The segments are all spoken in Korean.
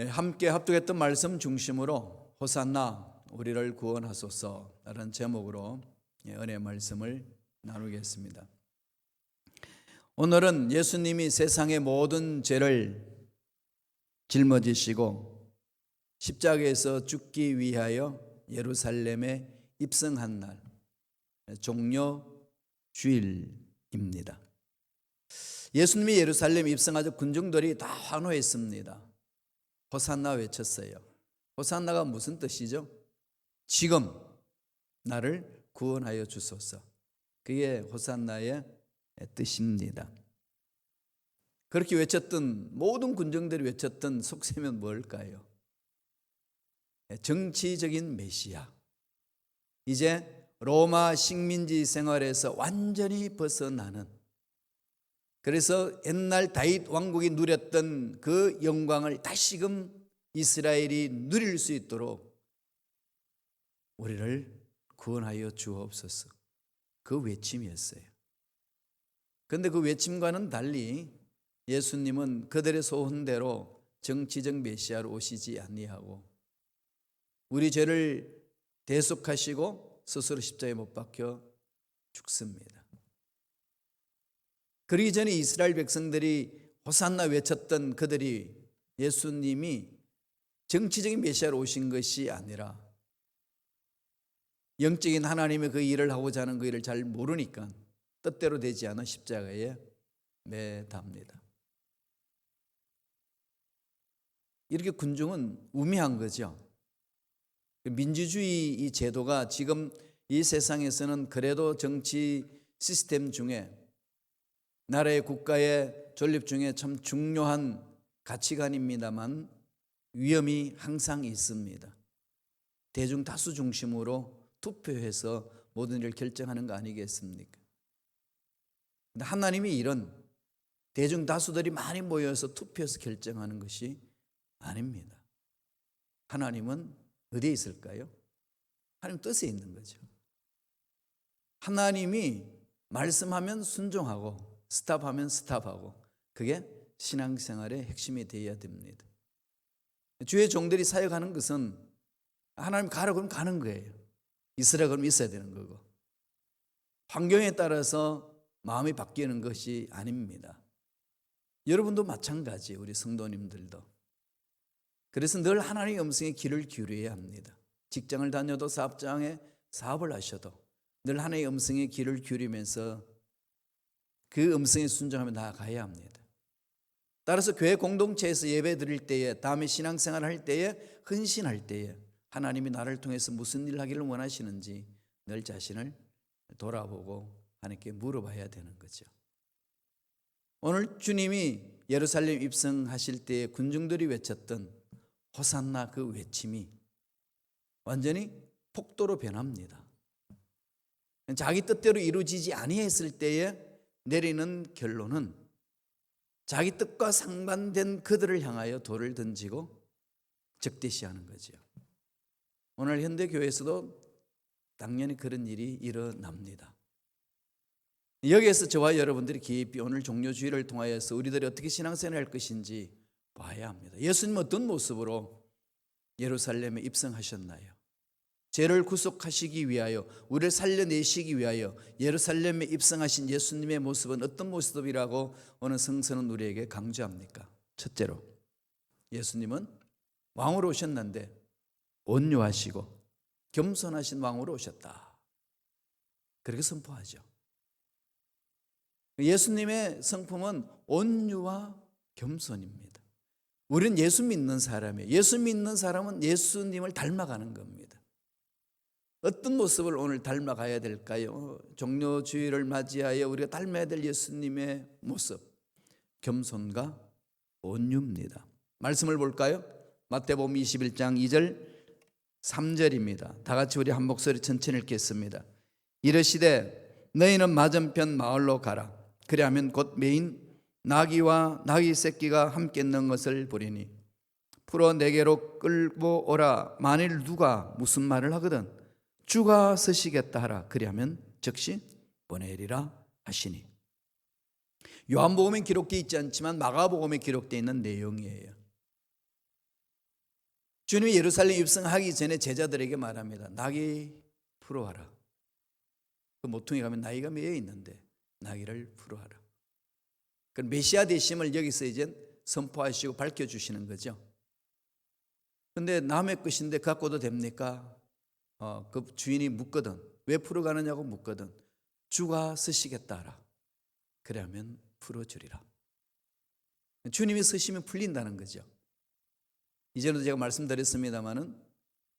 함께 합독했던 말씀 중심으로 호산나 우리를 구원하소서라는 제목으로 은혜 말씀을 나누겠습니다. 오늘은 예수님이 세상의 모든 죄를 짊어지시고 십자가에서 죽기 위하여 예루살렘에 입성한 날, 종려 주일입니다. 예수님이 예루살렘에 입성하자 군중들이 다 환호했습니다. 호산나 외쳤어요. 호산나가 무슨 뜻이죠? 지금 나를 구원하여 주소서. 그게 호산나의 뜻입니다. 그렇게 외쳤던 모든 군중들이 외쳤던 속셈은 뭘까요? 정치적인 메시아. 이제 로마 식민지 생활에서 완전히 벗어나는, 그래서 옛날 다윗 왕국이 누렸던 그 영광을 다시금 이스라엘이 누릴 수 있도록 우리를 구원하여 주옵소서. 그 외침이었어요. 그런데 그 외침과는 달리 예수님은 그들의 소원대로 정치적 메시아로 오시지 아니하고 우리 죄를 대속하시고 스스로 십자가에 못 박혀 죽습니다. 그러기 전에 이스라엘 백성들이 호산나 외쳤던 그들이 예수님이 정치적인 메시아로 오신 것이 아니라 영적인 하나님의 그 일을 하고자 하는 그 일을 잘 모르니까 뜻대로 되지 않은 십자가에 매답니다. 이렇게 군중은 우매한 거죠. 민주주의 이 제도가 지금 이 세상에서는 그래도 정치 시스템 중에 나라의 국가의 존립 중에 참 중요한 가치관입니다만 위험이 항상 있습니다. 대중 다수 중심으로 투표해서 모든 일을 결정하는 거 아니겠습니까? 근데 하나님이 이런 대중 다수들이 많이 모여서 투표해서 결정하는 것이 아닙니다. 하나님은 어디에 있을까요? 하나님 뜻에 있는 거죠. 하나님이 말씀하면 순종하고 스탑하면 스탑하고, 그게 신앙생활의 핵심이 되어야 됩니다. 주의 종들이 사역하는 것은 하나님 가라 그러면 가는 거예요. 있으라 그러면 있어야 되는 거고, 환경에 따라서 마음이 바뀌는 것이 아닙니다. 여러분도 마찬가지, 우리 성도님들도. 그래서 늘 하나님의 음성에 귀를 기울여야 합니다. 직장을 다녀도 사업장에 사업을 하셔도 늘 하나님의 음성에 귀를 기울이면서 그 음성에 순종하며 나아가야 합니다. 따라서 교회 공동체에서 예배 드릴 때에, 다음에 신앙생활 할 때에, 헌신할 때에 하나님이 나를 통해서 무슨 일을 하기를 원하시는지 늘 자신을 돌아보고 하나님께 물어봐야 되는 거죠. 오늘 주님이 예루살렘 입성하실 때에 군중들이 외쳤던 호산나 그 외침이 완전히 폭도로 변합니다. 자기 뜻대로 이루어지지 아니했을 때에 내리는 결론은 자기 뜻과 상반된 그들을 향하여 돌을 던지고 적대시하는 거죠. 오늘 현대 교회에서도 당연히 그런 일이 일어납니다. 여기에서 저와 여러분들이 깊이 오늘 종료주의를 통하여서 우리들이 어떻게 신앙생활을 할 것인지 봐야 합니다. 예수님은 어떤 모습으로 예루살렘에 입성하셨나요? 죄를 구속하시기 위하여, 우리를 살려내시기 위하여 예루살렘에 입성하신 예수님의 모습은 어떤 모습이라고 오늘 성서는 우리에게 강조합니까? 첫째로, 예수님은 왕으로 오셨는데 온유하시고 겸손하신 왕으로 오셨다. 그렇게 선포하죠. 예수님의 성품은 온유와 겸손입니다. 우리는 예수 믿는 사람이에요. 예수 믿는 사람은 예수님을 닮아가는 겁니다. 어떤 모습을 오늘 닮아가야 될까요? 종료주의를 맞이하여 우리가 닮아야 될 예수님의 모습, 겸손과 온유입니다. 말씀을 볼까요? 마태복음 21장 2절 3절입니다. 다 같이 우리 한 목소리 천천히 읽겠습니다. 이르시되 너희는 맞은편 마을로 가라. 그리하면 곧 메인 나귀와 나귀 새끼가 함께 있는 것을 보리니 풀어 내게로 끌고 오라. 만일 누가 무슨 말을 하거든 주가 서시겠다 하라. 그리하면 즉시 보내리라 하시니. 요한복음에 기록되어 있지 않지만 마가복음에 기록되어 있는 내용이에요. 주님이 예루살렘 입성하기 전에 제자들에게 말합니다. 나귀 풀어와라. 그 모퉁이 가면 나귀가 매여 있는데 나귀를 풀어와라. 그 메시아 되심을 여기서 이제 선포하시고 밝혀주시는 거죠. 근데 남의 것인데 갖고도 됩니까? 그 주인이 묻거든. 왜 풀어가느냐고 묻거든. 주가 쓰시겠다 하라. 그러면 풀어주리라. 주님이 쓰시면 풀린다는 거죠. 이전에도 제가 말씀드렸습니다마는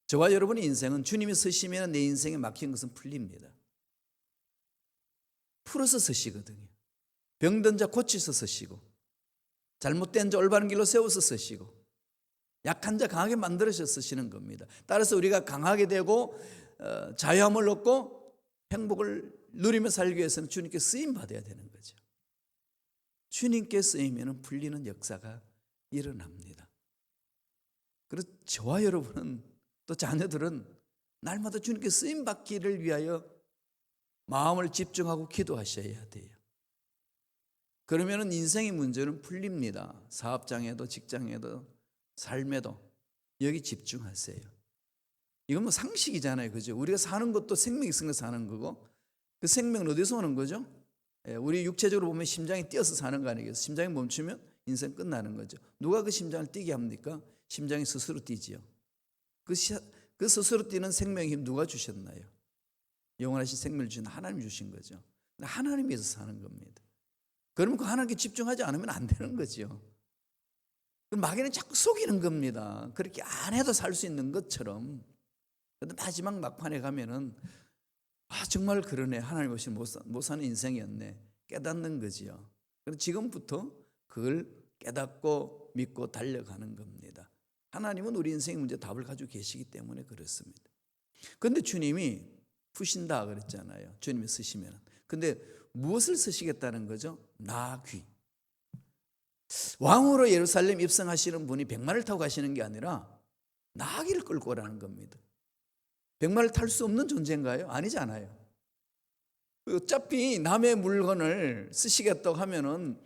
저와 여러분의 인생은 주님이 쓰시면 내 인생에 막힌 것은 풀립니다. 풀어서 쓰시거든요. 병든 자 고치서 쓰시고, 잘못된 자 올바른 길로 세워서 쓰시고, 약한 자 강하게 만들어서 쓰시는 겁니다. 따라서 우리가 강하게 되고 자유함을 얻고 행복을 누리며 살기 위해서는 주님께 쓰임 받아야 되는 거죠. 주님께 쓰이면 풀리는 역사가 일어납니다. 그래서 저와 여러분은 또 자녀들은 날마다 주님께 쓰임 받기를 위하여 마음을 집중하고 기도하셔야 돼요. 그러면 인생의 문제는 풀립니다. 사업장에도 직장에도 삶에도 여기 집중하세요. 이건 뭐 상식이잖아요. 그죠? 우리가 사는 것도 생명이 있으니까 사는 거고, 그 생명은 어디서 오는 거죠? 우리 육체적으로 보면 심장이 뛰어서 사는 거 아니겠어요? 심장이 멈추면 인생 끝나는 거죠. 누가 그 심장을 뛰게 합니까? 심장이 스스로 뛰지요. 그 스스로 뛰는 생명의 힘 누가 주셨나요? 영원하신 생명을 주신 하나님이 주신 거죠. 하나님께서 사는 겁니다. 그러면 그 하나님께 집중하지 않으면 안 되는 거죠. 마귀는 자꾸 속이는 겁니다. 그렇게 안 해도 살 수 있는 것처럼. 그런데 마지막 막판에 가면은 정말 그러네. 하나님 없이 못 사는 인생이었네. 깨닫는 거지요. 그래서 지금부터 그걸 깨닫고 믿고 달려가는 겁니다. 하나님은 우리 인생의 문제 답을 가지고 계시기 때문에 그렇습니다. 그런데 주님이 푸신다 그랬잖아요. 주님이 쓰시면. 근데 무엇을 쓰시겠다는 거죠? 나귀. 왕으로 예루살렘 입성하시는 분이 백마를 타고 가시는 게 아니라 나귀를 끌고 오라는 겁니다. 백마를 탈 수 없는 존재인가요? 아니잖아요. 어차피 남의 물건을 쓰시겠다고 하면은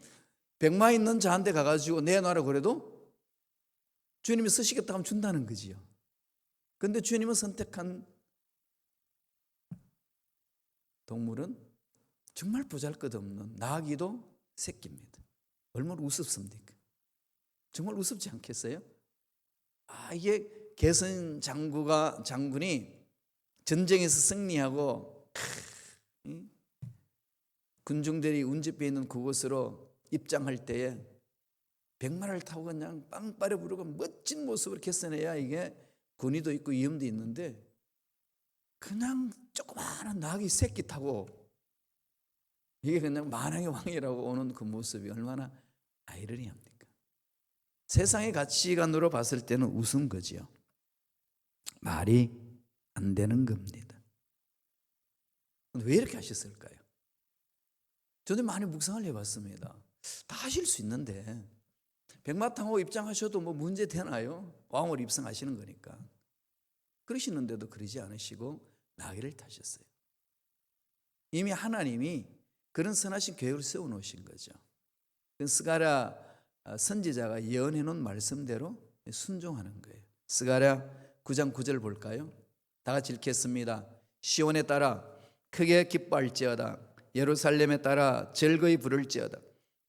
백마 있는 자한테 가가지고 내놔라 그래도 주님이 쓰시겠다고 하면 준다는 거지요. 그런데 주님은 선택한 동물은 정말 보잘것없는 나귀도 새끼입니다. 얼마나 우습습니까? 정말 우습지 않겠어요? 이게 개선 장군이 전쟁에서 승리하고 군중들이 운집해 있는 그곳으로 입장할 때에 백마를 타고 그냥 빵빠레 부르고 멋진 모습을 개선해야 이게 권위도 있고 위엄도 있는데 그냥 조그마한 나귀 새끼 타고 이게 그냥 만왕의 왕이라고 오는 그 모습이 얼마나 아이러니합니까? 세상의 가치관으로 봤을 때는 우스운 거지요. 말이 안 되는 겁니다. 왜 이렇게 하셨을까요? 저도 많이 묵상을 해봤습니다. 다 하실 수 있는데 백마 타고 입장하셔도 뭐 문제 되나요? 왕으로 입성하시는 거니까. 그러시는데도 그러지 않으시고 나귀를 타셨어요. 이미 하나님이 그런 선하신 계획을 세워놓으신 거죠. 스가랴 선지자가 예언해 놓은 말씀대로 순종하는 거예요. 스가랴 9장 9절 볼까요? 다 같이 읽겠습니다. 시온에 따라 크게 기뻐할지어다. 예루살렘에 따라 즐거이 부를지어다.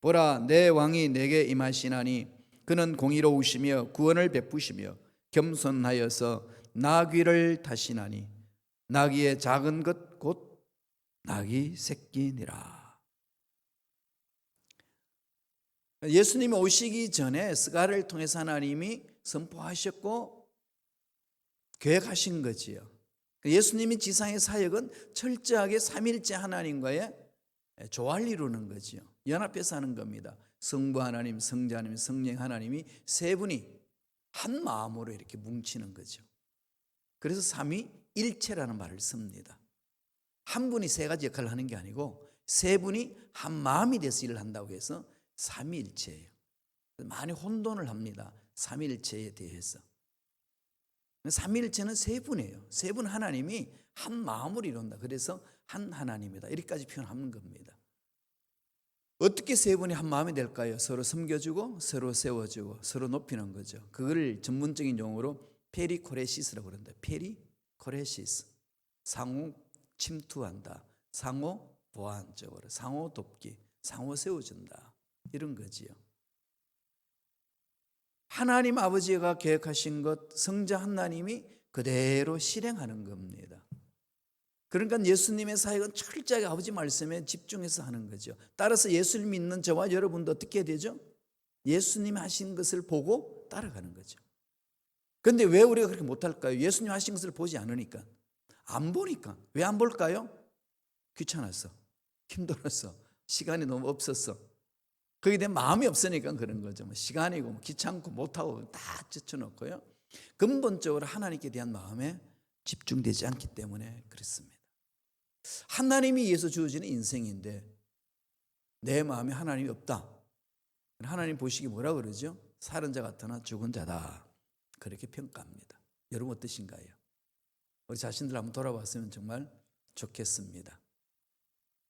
보라, 내 왕이 내게 임하시나니 그는 공의로우시며 구원을 베푸시며 겸손하여서 나귀를 타시나니 나귀의 작은 것 곧 나귀 새끼니라. 예수님이 오시기 전에 스가랴를 통해서 하나님이 선포하셨고 계획하신 거지요. 예수님이 지상의 사역은 철저하게 삼위일체 하나님과의 조화를 이루는 거지요. 연합해서 하는 겁니다. 성부 하나님, 성자 하나님, 성령 하나님이 세 분이 한 마음으로 이렇게 뭉치는 거죠. 그래서 삼위일체라는 말을 씁니다. 한 분이 세 가지 역할을 하는 게 아니고 세 분이 한 마음이 돼서 일을 한다고 해서 삼위일체예요. 많이 혼돈을 합니다. 삼위일체에 대해서. 삼위일체는 세 분이에요. 세 분 하나님이 한 마음으로 이룬다. 그래서 한 하나님이다. 이렇게까지 표현하는 겁니다. 어떻게 세 분이 한 마음이 될까요? 서로 섬겨주고 서로 세워주고 서로 높이는 거죠. 그걸 전문적인 용어로 페리코레시스라고 그런다. 페리코레시스. 상호 침투한다. 상호 보완적으로. 상호 돕기. 상호 세워준다. 이런 거지요. 하나님 아버지가 계획하신 것 성자 하나님이 그대로 실행하는 겁니다. 그러니까 예수님의 사역은 철저하게 아버지 말씀에 집중해서 하는 거죠. 따라서 예수를 믿는 저와 여러분도 어떻게 되죠? 예수님이 하신 것을 보고 따라가는 거죠. 그런데 왜 우리가 그렇게 못할까요? 예수님 하신 것을 보지 않으니까. 안 보니까. 왜 안 볼까요? 귀찮았어. 힘들었어. 시간이 너무 없었어. 거기에 대한 마음이 없으니까 그런 거죠. 시간이고 귀찮고 못하고 다 젖혀놓고요. 근본적으로 하나님께 대한 마음에 집중되지 않기 때문에 그렇습니다. 하나님이 위해서 주어지는 인생인데 내 마음에 하나님이 없다. 하나님 보시기 뭐라 그러죠? 살은 자 같으나 죽은 자다. 그렇게 평가합니다. 여러분 어떠신가요? 우리 자신들 한번 돌아봤으면 정말 좋겠습니다.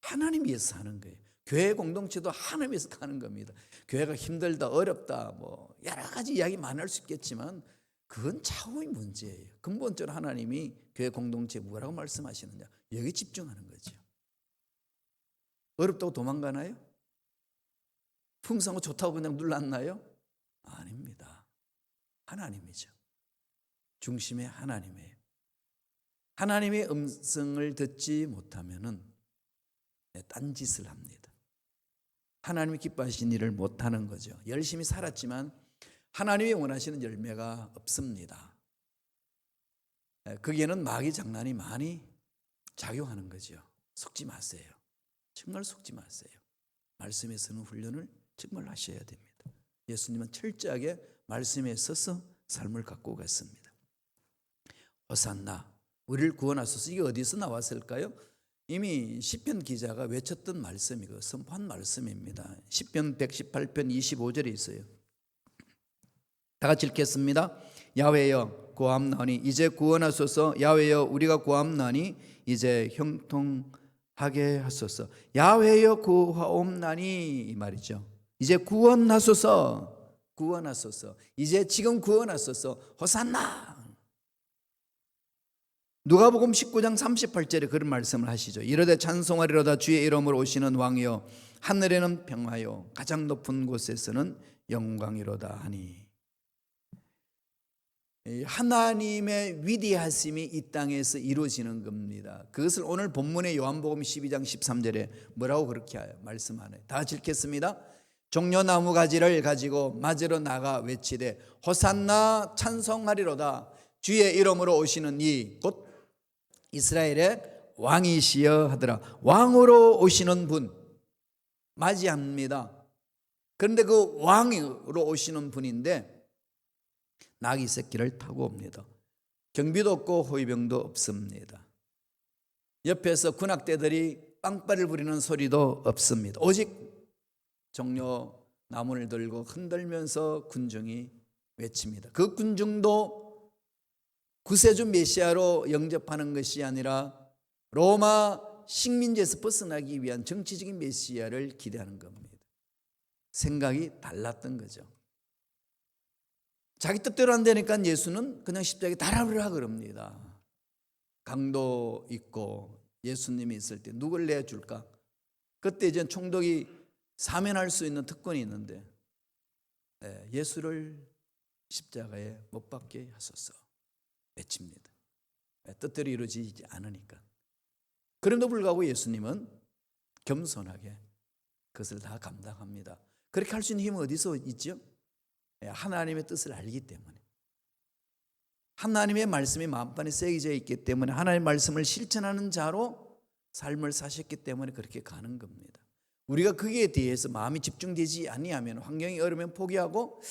하나님 위해서 하는 거예요. 교회 공동체도 하나님 위해서 가는 겁니다. 교회가 힘들다, 어렵다, 뭐 여러 가지 이야기 많이 할 수 있겠지만 그건 차후의 문제예요. 근본적으로 하나님이 교회 공동체에 뭐라고 말씀하시느냐, 여기 집중하는 거죠. 어렵다고 도망가나요? 풍성하고 좋다고 그냥 눌렀나요? 아닙니다. 하나님이죠. 중심에 하나님이에요. 하나님의 음성을 듣지 못하면은 딴짓을 합니다. 하나님이 기뻐하신 일을 못하는 거죠. 열심히 살았지만 하나님이 원하시는 열매가 없습니다. 거기에는 마귀 장난이 많이 작용하는 거죠. 속지 마세요. 정말 속지 마세요. 말씀에 서는 훈련을 정말 하셔야 됩니다. 예수님은 철저하게 말씀에 서서 삶을 갖고 갔습니다. 호산나, 우리를 구원하소서. 이게 어디서 나왔을까요? 이미 시편 기자가 외쳤던 말씀이고 선포한 말씀입니다. 시편 118편 25절에 있어요. 다 같이 읽겠습니다. 야훼여 구함나니 이제 구원하소서. 야훼여 우리가 구함나니 이제 형통하게 하소서. 야훼여 구하옵나니 이 말이죠. 이제 구원하소서. 구원하소서. 이제 지금 구원하소서. 호산나. 누가복음 19장 38절에 그런 말씀을 하시죠. 이르되 찬송하리로다 주의 이름으로 오시는 왕이여 하늘에는 평화요 가장 높은 곳에서는 영광이로다 하니. 하나님의 위대하심이 이 땅에서 이루어지는 겁니다. 그것을 오늘 본문의 요한복음 12장 13절에 뭐라고 그렇게 말씀하나요? 다 같이 읽겠습니다. 종려나무 가지를 가지고 맞으러 나가 외치되 호산나 찬송하리로다 주의 이름으로 오시는 이 곧 이스라엘의 왕이시여 하더라. 왕으로 오시는 분 맞이합니다. 그런데 그 왕으로 오시는 분인데 나귀 새끼를 타고 옵니다. 경비도 없고 호위병도 없습니다. 옆에서 군악대들이 빵빠를 부리는 소리도 없습니다. 오직 종려 나무를 들고 흔들면서 군중이 외칩니다. 그 군중도 구세주 메시아로 영접하는 것이 아니라 로마 식민지에서 벗어나기 위한 정치적인 메시아를 기대하는 겁니다. 생각이 달랐던 거죠. 자기 뜻대로 안 되니까 예수는 그냥 십자가에 달아버리라 그럽니다. 강도 있고 예수님이 있을 때 누굴 내줄까? 그때 이제 총독이 사면할 수 있는 특권이 있는데 예수를 십자가에 못 박게 하소서 외칩니다. 뜻대로 이루어지지 않으니까. 그럼에도 불구하고 예수님은 겸손하게 그것을 다 감당합니다. 그렇게 할 수 있는 힘은 어디서 있죠? 하나님의 뜻을 알기 때문에, 하나님의 말씀이 마음판에 새겨져 있기 때문에, 하나님의 말씀을 실천하는 자로 삶을 사셨기 때문에 그렇게 가는 겁니다. 우리가 거기에 대해서 마음이 집중되지 아니하면, 환경이 어려우면 포기하고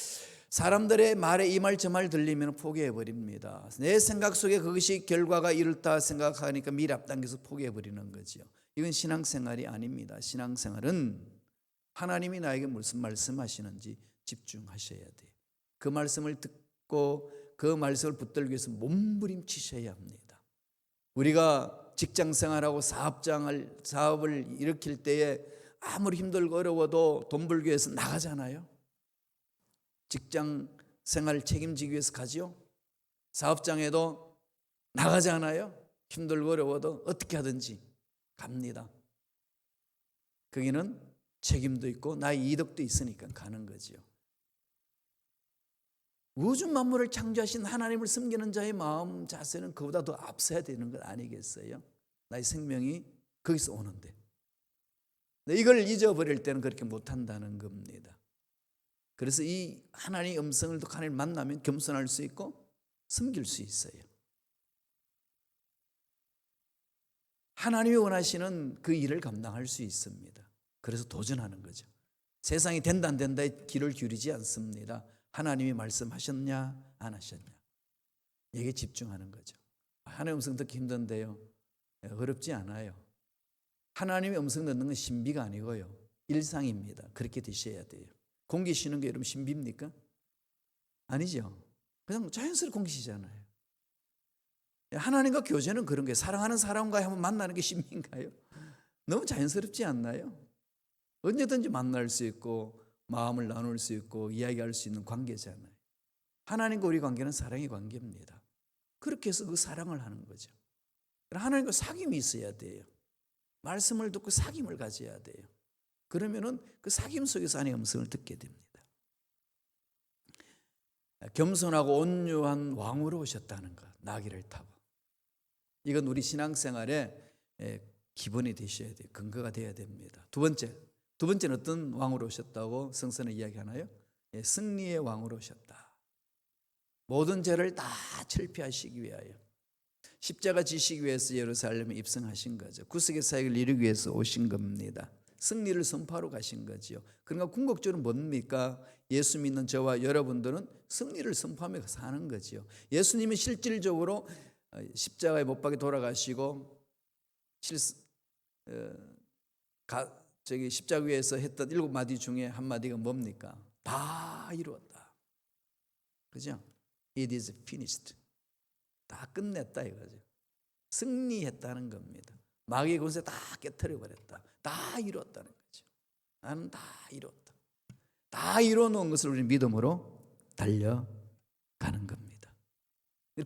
사람들의 말에 이 말 저 말 들리면 포기해버립니다. 내 생각 속에 그것이 결과가 이렇다 생각하니까 미리 앞당겨서 포기해버리는 거죠. 이건 신앙생활이 아닙니다. 신앙생활은 하나님이 나에게 무슨 말씀하시는지 집중하셔야 돼요. 그 말씀을 듣고 그 말씀을 붙들기 위해서 몸부림치셔야 합니다. 우리가 직장생활하고 사업을 일으킬 때에 아무리 힘들고 어려워도 돈 벌기 위해서 나가잖아요. 직장 생활을 책임지기 위해서 가지요. 사업장에도 나가잖아요. 힘들고 어려워도 어떻게 하든지 갑니다. 거기는 책임도 있고 나의 이득도 있으니까 가는 거지요. 우주 만물을 창조하신 하나님을 섬기는 자의 마음 자세는 그보다 더 앞서야 되는 것 아니겠어요? 나의 생명이 거기서 오는데 이걸 잊어버릴 때는 그렇게 못한다는 겁니다. 그래서 이 하나님의 음성을 듣고 하나님을 만나면 겸손할 수 있고 섬길 수 있어요. 하나님이 원하시는 그 일을 감당할 수 있습니다. 그래서 도전하는 거죠. 세상이 된다 안 된다에 귀를 기울이지 않습니다. 하나님이 말씀하셨냐 안 하셨냐 여기에 집중하는 거죠. 하나님의 음성 듣기 힘든데요, 어렵지 않아요. 하나님의 음성 듣는 건 신비가 아니고요, 일상입니다. 그렇게 되셔야 돼요. 공기 쉬는 게 여러분 신비입니까? 아니죠. 그냥 자연스럽게 공기 쉬잖아요. 하나님과 교제는 그런 거예요. 사랑하는 사람과 한번 만나는 게 신비인가요? 너무 자연스럽지 않나요? 언제든지 만날 수 있고 마음을 나눌 수 있고 이야기할 수 있는 관계잖아요. 하나님과 우리 관계는 사랑의 관계입니다. 그렇게 해서 그 사랑을 하는 거죠. 하나님과 사귐이 있어야 돼요. 말씀을 듣고 사귐을 가져야 돼요. 그러면은 그 사귐 속에서 하나님의 음성을 듣게 됩니다. 겸손하고 온유한 왕으로 오셨다는 것, 나귀를 타고. 이건 우리 신앙생활의 기본이 되셔야 돼요. 근거가 되어야 됩니다. 두 번째는 어떤 왕으로 오셨다고 성서는 이야기하나요? 승리의 왕으로 오셨다. 모든 죄를 다 철폐하시기 위하여 십자가 지시기 위해서 예루살렘에 입성하신 거죠. 구속의 사역을 이루기 위해서 오신 겁니다. 승리를 선포하러 가신 거죠. 그러니까 궁극적으로 뭡니까? 예수 믿는 저와 여러분들은 승리를 선포하며 사는 거죠. 예수님은 실질적으로 십자가에 못 박혀 돌아가시고 십자가 위에서 했던 7마디 중에 한 마디가 뭡니까? 다 이루었다. 그죠? It is finished. 다 끝냈다 이거죠. 승리했다는 겁니다. 마귀의 권세 다 깨트려 버렸다. 다 이루었다는 거죠. 나는 다 이루었다. 다 이루어 놓은 것을 우리 믿음으로 달려가는 겁니다.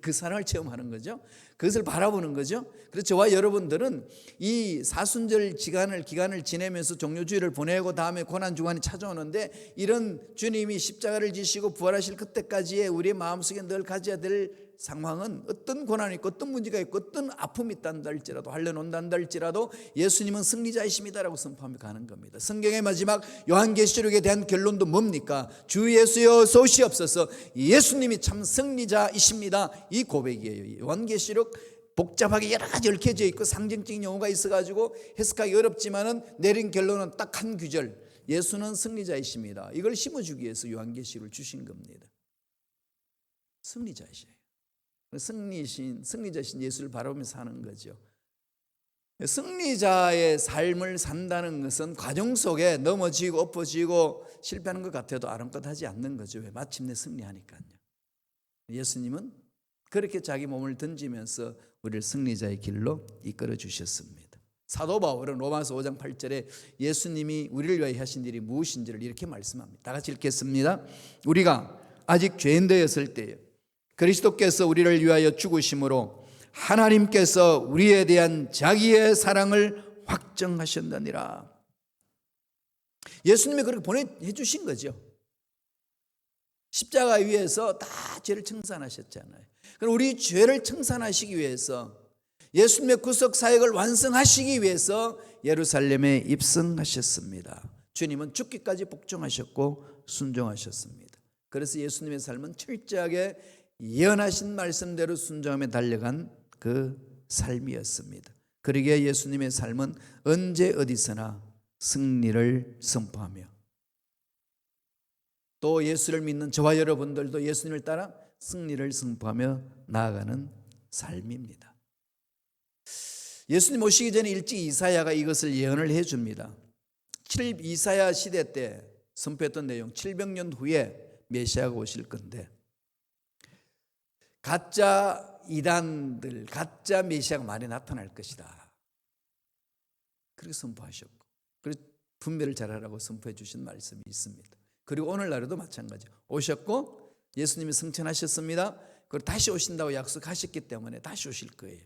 그 사랑을 체험하는 거죠. 그것을 바라보는 거죠. 그래서 저와 여러분들은 이 사순절 기간을 지내면서 종료주일을 보내고 다음에 고난주간이 찾아오는데 이런 주님이 십자가를 지시고 부활하실 그때까지의 우리의 마음속에 늘 가져야 될 상황은 어떤 고난이 있고 어떤 문제가 있고 어떤 아픔이 있단다 할지라도 환련 온단다 할지라도 예수님은 승리자이십니다라고 선포하며 가는 겁니다. 성경의 마지막 요한계시록에 대한 결론도 뭡니까? 주 예수여 소시옵소서, 예수님이 참 승리자이십니다. 이 고백이에요. 요한계시록 복잡하게 여러 가지 얽혀져 있고 상징적인 용어가 있어가지고 해석하기 어렵지만은 내린 결론은 딱 한 구절, 예수는 승리자이십니다. 이걸 심어주기 위해서 요한계시록을 주신 겁니다. 승리자이시에요. 승리자신 예수를 바라보며 사는 거죠. 승리자의 삶을 산다는 것은 과정 속에 넘어지고 엎어지고 실패하는 것 같아도 아랑곳하지 않는 거죠. 왜? 마침내 승리하니까요. 예수님은 그렇게 자기 몸을 던지면서 우리를 승리자의 길로 이끌어 주셨습니다. 사도 바울은 로마서 5장 8절에 예수님이 우리를 위하여 하신 일이 무엇인지를 이렇게 말씀합니다. 다 같이 읽겠습니다. 우리가 아직 죄인 되었을 때에 그리스도께서 우리를 위하여 죽으심으로 하나님께서 우리에 대한 자기의 사랑을 확정하셨느니라. 예수님이 그렇게 보내주신 거죠. 십자가 위에서 다 죄를 청산하셨잖아요. 그럼 우리 죄를 청산하시기 위해서 예수님의 구속 사역을 완성하시기 위해서 예루살렘에 입성하셨습니다. 주님은 죽기까지 복종하셨고 순종하셨습니다. 그래서 예수님의 삶은 철저하게 예언하신 말씀대로 순종하며 달려간 그 삶이었습니다. 그러기에 예수님의 삶은 언제 어디서나 승리를 선포하며 또 예수를 믿는 저와 여러분들도 예수님을 따라 승리를 선포하며 나아가는 삶입니다. 예수님 오시기 전에 일찍 이사야가 이것을 예언을 해줍니다. 이사야 시대 때 선포했던 내용, 700년 후에 메시아가 오실 건데 가짜 이단들, 가짜 메시아가 많이 나타날 것이다. 그렇게 선포하셨고, 그리고 분별을 잘하라고 선포해 주신 말씀이 있습니다. 그리고 오늘날에도 마찬가지죠. 오셨고 예수님이 승천하셨습니다. 그리고 다시 오신다고 약속하셨기 때문에 다시 오실 거예요.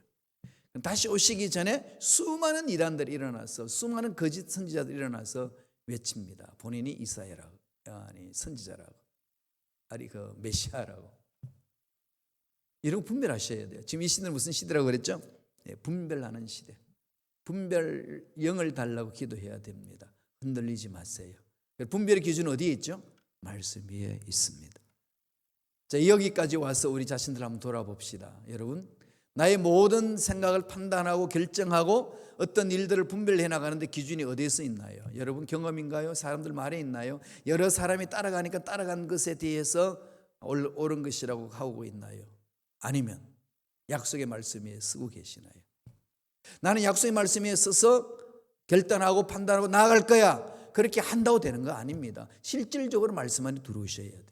다시 오시기 전에 수많은 이단들이 일어나서 수많은 거짓 선지자들이 일어나서 외칩니다. 본인이 이사야라고, 아니 선지자라고, 아니 그 메시아라고. 이런 거 분별하셔야 돼요. 지금 이 시대는 무슨 시대라고 그랬죠? 네, 분별하는 시대. 분별 영을 달라고 기도해야 됩니다. 흔들리지 마세요. 분별의 기준은 어디에 있죠? 말씀 위에 있습니다. 자, 여기까지 와서 우리 자신들 한번 돌아봅시다. 여러분, 나의 모든 생각을 판단하고 결정하고 어떤 일들을 분별해 나가는데 기준이 어디에서 있나요? 여러분 경험인가요? 사람들 말에 있나요? 여러 사람이 따라가니까 따라간 것에 대해서 옳은 것이라고 하고 있나요? 아니면 약속의 말씀 위에 쓰고 계시나요? 나는 약속의 말씀 위에 써서 결단하고 판단하고 나아갈 거야, 그렇게 한다고 되는 거 아닙니다. 실질적으로 말씀 안에 들어오셔야 돼요.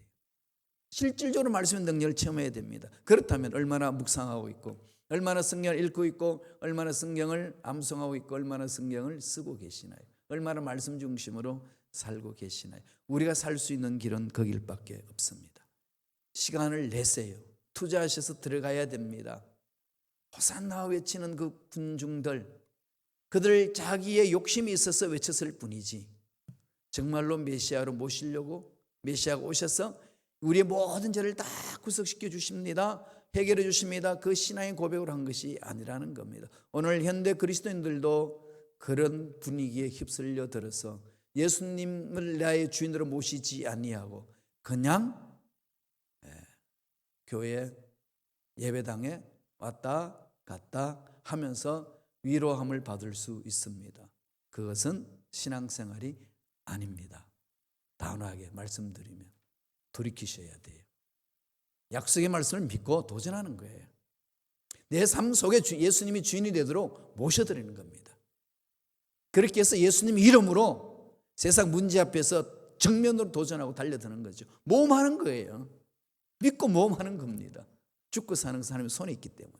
실질적으로 말씀의 능력을 체험해야 됩니다. 그렇다면 얼마나 묵상하고 있고, 얼마나 성경을 읽고 있고, 얼마나 성경을 암송하고 있고, 얼마나 성경을 쓰고 계시나요? 얼마나 말씀 중심으로 살고 계시나요? 우리가 살 수 있는 길은 그 길밖에 없습니다. 시간을 내세요. 투자하셔서 들어가야 됩니다. 호산나 외치는 그 군중들, 그들 자기의 욕심이 있어서 외쳤을 뿐이지 정말로 메시아로 모시려고, 메시아가 오셔서 우리의 모든 죄를 다 구속시켜 주십니다, 해결해 주십니다, 그 신앙의 고백을 한 것이 아니라는 겁니다. 오늘 현대 그리스도인들도 그런 분위기에 휩쓸려 들어서 예수님을 나의 주인으로 모시지 아니하고 그냥 교회 예배당에 왔다 갔다 하면서 위로함을 받을 수 있습니다. 그것은 신앙생활이 아닙니다. 단호하게 말씀드리면 돌이키셔야 돼요. 약속의 말씀을 믿고 도전하는 거예요. 내 삶 속에 예수님이 주인이 되도록 모셔드리는 겁니다. 그렇게 해서 예수님 이름으로 세상 문제 앞에서 정면으로 도전하고 달려드는 거죠. 모험하는 거예요. 믿고 모험하는 겁니다. 죽고 사는 것은 하나님의 손에 있기 때문에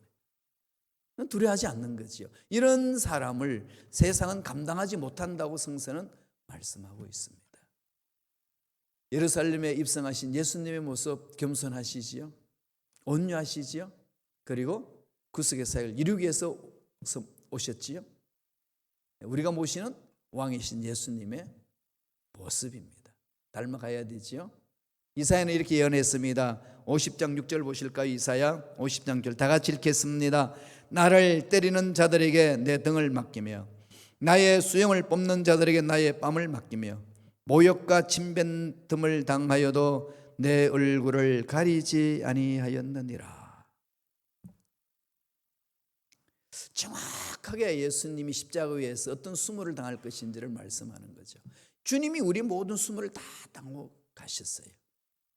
두려워하지 않는 거지요. 이런 사람을 세상은 감당하지 못한다고 성서는 말씀하고 있습니다. 예루살렘에 입성하신 예수님의 모습 겸손하시지요, 온유하시지요, 그리고 구속의 사역을 이루기 위해서 오셨지요. 우리가 모시는 왕이신 예수님의 모습입니다. 닮아가야 되지요. 이사야는 이렇게 예언했습니다. 50장 6절 보실까요? 이사야 50장 6절 다 같이 읽겠습니다. 나를 때리는 자들에게 내 등을 맡기며 나의 수영을 뽑는 자들에게 나의 뺨을 맡기며 모욕과 침뱉음을 당하여도 내 얼굴을 가리지 아니하였느니라. 정확하게 예수님이 십자가 위에서 어떤 수모를 당할 것인지를 말씀하는 거죠. 주님이 우리 모든 수모를 다 당하고 가셨어요.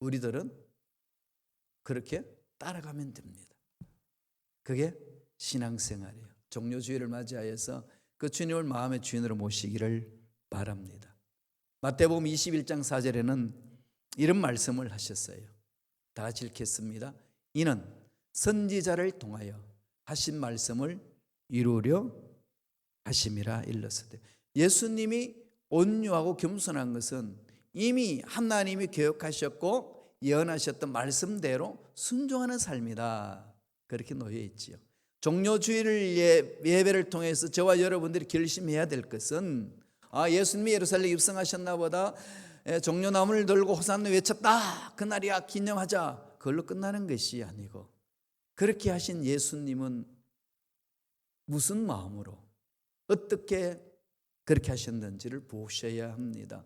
우리들은 그렇게 따라가면 됩니다. 그게 신앙생활이에요. 종료주일을 맞이하여서 그 주님을 마음의 주인으로 모시기를 바랍니다. 마태복음 21장 4절에는 이런 말씀을 하셨어요. 다 같이 읽겠습니다. 이는 선지자를 통하여 하신 말씀을 이루려 하심이라 일렀으되. 예수님이 온유하고 겸손한 것은 이미 하나님이 계획하셨고 예언하셨던 말씀대로 순종하는 삶이다, 그렇게 놓여 있지요. 종료주일 예배를 통해서 저와 여러분들이 결심해야 될 것은 예수님이 예루살렘에 입성하셨나 보다, 종려나무를 들고 호산나 외쳤다, 그날이야 기념하자, 그걸로 끝나는 것이 아니고 그렇게 하신 예수님은 무슨 마음으로 어떻게 그렇게 하셨는지를 보셔야 합니다.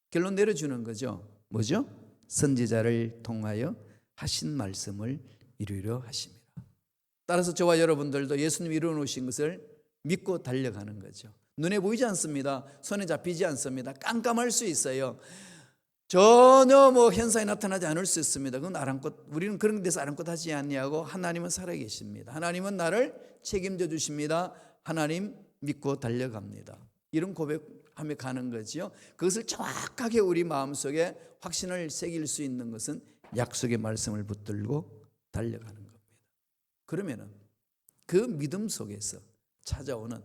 결론 내려주는 거죠. 뭐죠? 선지자를 통하여 하신 말씀을 이루려 하십니다. 따라서 저와 여러분들도 예수님이 이루어 놓으신 것을 믿고 달려가는 거죠. 눈에 보이지 않습니다. 손에 잡히지 않습니다. 깜깜할 수 있어요. 전혀 현상이 나타나지 않을 수 있습니다. 그건 아랑곳, 우리는 그런 데서 아랑곳 하지 않냐고. 하나님은 살아계십니다. 하나님은 나를 책임져 주십니다. 하나님 믿고 달려갑니다. 이런 고백하며 가는 거지요. 그것을 정확하게 우리 마음속에 확신을 새길 수 있는 것은 약속의 말씀을 붙들고 달려가는 겁니다. 그러면은 그 믿음 속에서 찾아오는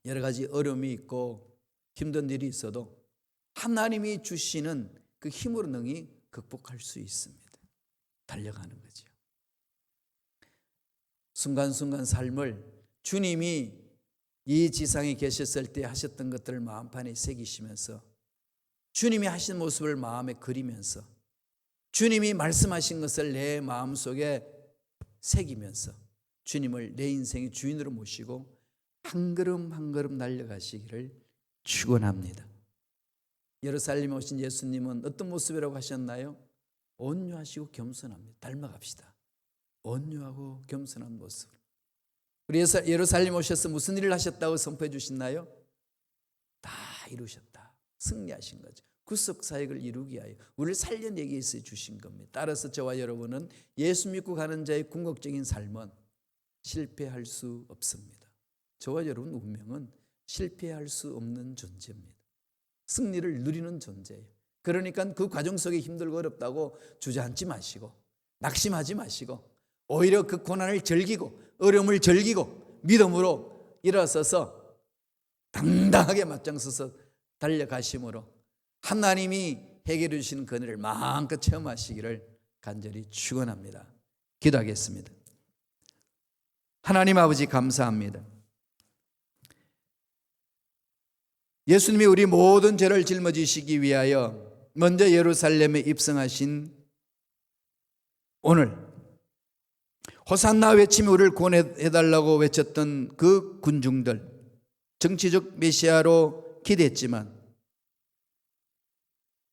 여러 가지 어려움이 있고 힘든 일이 있어도 하나님이 주시는 그 힘으로 능히 극복할 수 있습니다. 달려가는 거죠. 순간순간 삶을 주님이 이 지상에 계셨을 때 하셨던 것들을 마음판에 새기시면서 주님이 하신 모습을 마음에 그리면서 주님이 말씀하신 것을 내 마음속에 새기면서 주님을 내 인생의 주인으로 모시고 한 걸음 한 걸음 달려가시기를 축원합니다. 예루살렘에 오신 예수님은 어떤 모습이라고 하셨나요? 온유하시고 겸손합니다. 닮아갑시다. 온유하고 겸손한 모습. 우리 예루살렘 오셔서 무슨 일을 하셨다고 선포해 주시나요? 다 이루셨다. 승리하신 거죠. 구속 사역을 이루기 위하여 우리를 살려내기 위해서 주신 겁니다. 따라서 저와 여러분은 예수 믿고 가는 자의 궁극적인 삶은 실패할 수 없습니다. 저와 여러분 운명은 실패할 수 없는 존재입니다. 승리를 누리는 존재예요. 그러니까 그 과정 속에 힘들고 어렵다고 주저앉지 마시고 낙심하지 마시고 오히려 그 고난을 즐기고 어려움을 즐기고 믿음으로 일어서서 당당하게 맞장서서 달려가심으로 하나님이 해결해 주시는 그늘을 마음껏 체험하시기를 간절히 축원합니다. 기도하겠습니다. 하나님 아버지 감사합니다. 예수님이 우리 모든 죄를 짊어지시기 위하여 먼저 예루살렘에 입성하신 오늘 호산나 외치며 우리를 구원해달라고 외쳤던 그 군중들, 정치적 메시아로 기대했지만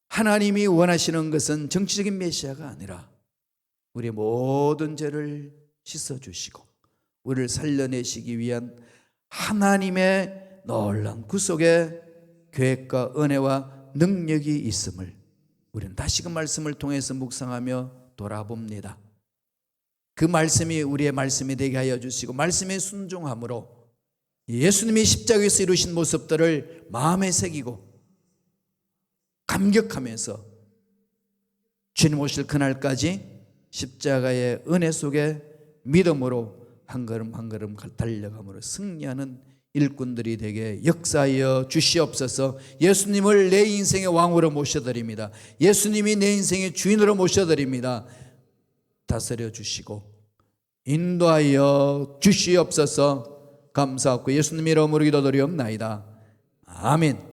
하나님이 원하시는 것은 정치적인 메시아가 아니라 우리의 모든 죄를 씻어주시고 우리를 살려내시기 위한 하나님의 놀라운 구속의 계획과 은혜와 능력이 있음을 우리는 다시금 말씀을 통해서 묵상하며 돌아봅니다. 그 말씀이 우리의 말씀이 되게 하여 주시고 말씀에 순종함으로 예수님이 십자가에서 이루신 모습들을 마음에 새기고 감격하면서 주님 오실 그날까지 십자가의 은혜 속에 믿음으로 한 걸음 한 걸음 달려감으로 승리하는 일꾼들이 되게 역사하여 주시옵소서. 예수님을 내 인생의 왕으로 모셔드립니다. 예수님이 내 인생의 주인으로 모셔드립니다. 다스려 주시고 인도하여 주시옵소서. 감사하고 예수님 이름으로 기도드리옵나이다. 아멘.